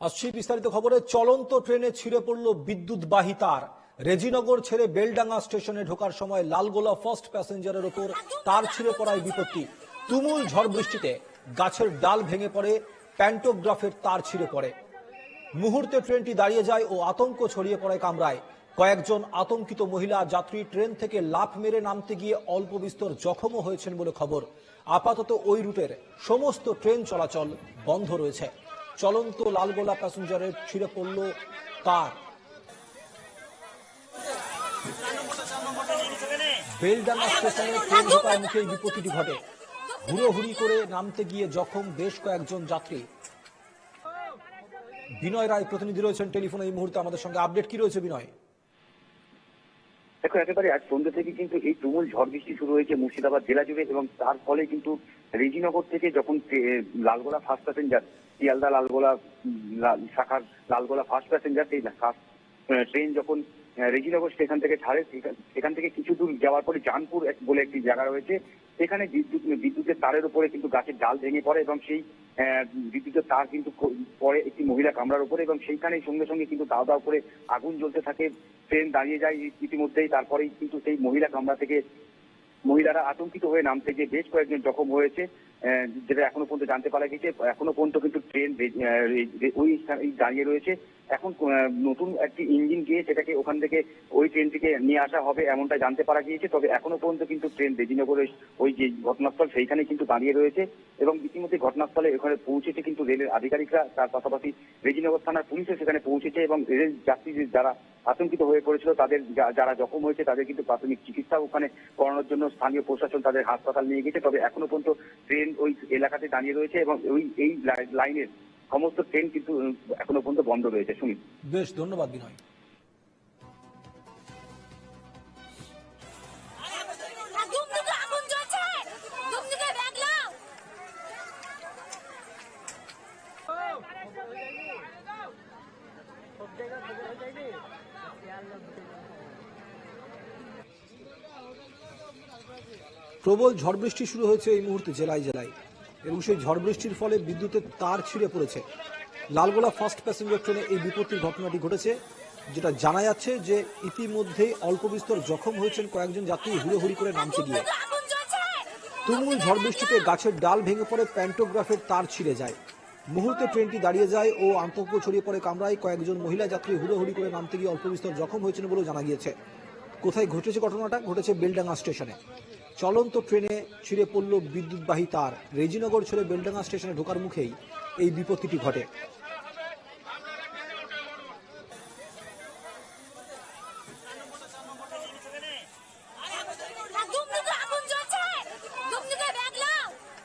আসছি বিস্তারিত খবরে। চলন্ত ট্রেনে ছিঁড়ে পড়ল বিদ্যুৎবাহী তার। রেজিনগর ছেড়ে বেলডাঙ্গা স্টেশনে ঢোকার সময় লালগোলা ফার্স্ট প্যাসেঞ্জারের ওপর তার ছিঁড়ে পড়ায় বিপত্তি। তুমুল ঝড় বৃষ্টিতে গাছের ডাল ভেঙে পড়ে, প্যান্টোগ্রাফের তার ছিঁড়ে পড়ে। মুহূর্তে ট্রেনটি দাঁড়িয়ে যায় ও আতঙ্ক ছড়িয়ে পড়ে কামরায়। কয়েকজন আতঙ্কিত মহিলা যাত্রী ট্রেন থেকে লাফ মেরে নামতে গিয়ে অল্প বিস্তর জখমও হয়েছেন বলে খবর। আপাতত ওই রুটের সমস্ত ট্রেন চলাচল বন্ধ রয়েছে। চলন্ত লালগোলা প্যাসেঞ্জারের ছিঁড়ে পড়ল তার। বেলডাঙ্গা স্টেশনে ট্রেন ঢোকার মুখে এই বিপত্তিটি ঘটে। হুড়োহুড়ি করে নামতে গিয়ে জখম বেশ কয়েকজন যাত্রী। বিনয় রায় প্রতিনিধি রয়েছেন টেলিফোনে এই মুহূর্তে আমাদের সঙ্গে। আপডেট কি রয়েছে বিনয়? দেখো, একেবারে আজ সন্ধ্যা থেকে কিন্তু এই তুমুল ঝড় বৃষ্টি শুরু হয়েছে মুর্শিদাবাদ জেলা জুড়ে, এবং তার ফলে কিন্তু রেজিনগর থেকে যখন লালগোলা ফার্স্ট প্যাসেঞ্জার, শিয়ালদা লালগোলা শাখার লালগোলা ফার্স্ট প্যাসেঞ্জার সেই ট্রেন যখন রেজিনগর স্টেশন থেকে ছাড়ে, সেখান থেকে কিছু দূর যাওয়ার পরে জানপুর বলে একটি জায়গা রয়েছে, সেখানে বিদ্যুতের তারের উপরে কিন্তু গাছের ডাল ভেঙে পড়ে এবং সেই বিদ্যুতের তার কিন্তু পড়ে একটি মহিলা কামরার উপরে, এবং সেইখানে সঙ্গে সঙ্গে কিন্তু দাও দাও করে আগুন জ্বলতে থাকে। ট্রেন দাঁড়িয়ে যায় ইতিমধ্যেই। তারপরেই কিন্তু সেই মহিলা কামরা থেকে মহিলারা আতঙ্কিত হয়ে নামতে গিয়ে বেশ কয়েকজন জখম হয়েছে, যেটা এখনো পর্যন্ত জানতে পারা গেছে। এখনো পর্যন্ত কিন্তু ট্রেন ওই দাঁড়িয়ে রয়েছে। এখন নতুন একটি ইঞ্জিন গিয়ে সেটাকে ওখান থেকে ওই ট্রেনটিকে নিয়ে আসা হবে এমনটা জানতে পারা গিয়েছে। তবে এখনো পর্যন্ত কিন্তু ট্রেন রেজিনগরের ওই যে ঘটনাস্থল সেইখানে কিন্তু দাঁড়িয়ে রয়েছে, এবং ইতিমধ্যে ঘটনাস্থলে ওখানে পৌঁছেছে কিন্তু রেলের আধিকারিকরা। তার পাশাপাশি রেজিনগর থানার পুলিশও সেখানে পৌঁছেছে, এবং রেল যাত্রী যারা আতঙ্কিত হয়ে পড়েছিল তাদের যারা জখম হয়েছে তাদের কিন্তু প্রাথমিক চিকিৎসা ওখানে করানোর জন্য স্থানীয় প্রশাসন তাদের হাসপাতাল নিয়ে গেছে। তবে এখনো পর্যন্ত ট্রেন ওই এলাকাতে দাঁড়িয়ে রয়েছে, এবং এই লাইনের সমস্ত ট্রেন কিন্তু এখনো পর্যন্ত বন্ধ রয়েছে। সুমিত, বেশ ধন্যবাদ বিনয়। প্রবল ঝড় বৃষ্টি শুরু হয়েছে এই মুহূর্তে জেলায় জেলায়, এবং সেই ঝড় বৃষ্টির ফলে বিদ্যুতের তার ছিঁড়ে পড়েছে। লালগোলা ফার্স্ট প্যাসেঞ্জার ট্রেনে এই বিপত্তির ঘটনাটি ঘটেছে, যেটা জানা যাচ্ছে যে ইতিমধ্যেই অল্প বিস্তর জখম হয়েছেন কয়েকজন যাত্রী হুড়োহুড়ি করে নামতে গিয়ে। তুমুল ঝড় বৃষ্টিতে গাছের ডাল ভেঙে পড়ে, প্যান্টোগ্রাফের তার ছিঁড়ে যায়। মুহূর্তে ট্রেনটি দাঁড়িয়ে যায় ও আতঙ্ক ছড়িয়ে পড়ে কামরায়। কয়েকজন মহিলা যাত্রী হুড়োহুড়ি করে নামতে গিয়ে অল্প বিস্তর জখম হয়েছেন বলেও জানা গিয়েছে। কোথায় ঘটেছে ঘটনাটা? ঘটেছে বেলডাঙ্গা স্টেশনে। চলন্ত ট্রেনে ছিঁড়ে পড়ল বিদ্যুৎবাহী তার। রেজিনগর ছেড়ে বেলডাঙ্গা স্টেশনে ঢোকার মুখেই এই বিপত্তিটি ঘটে।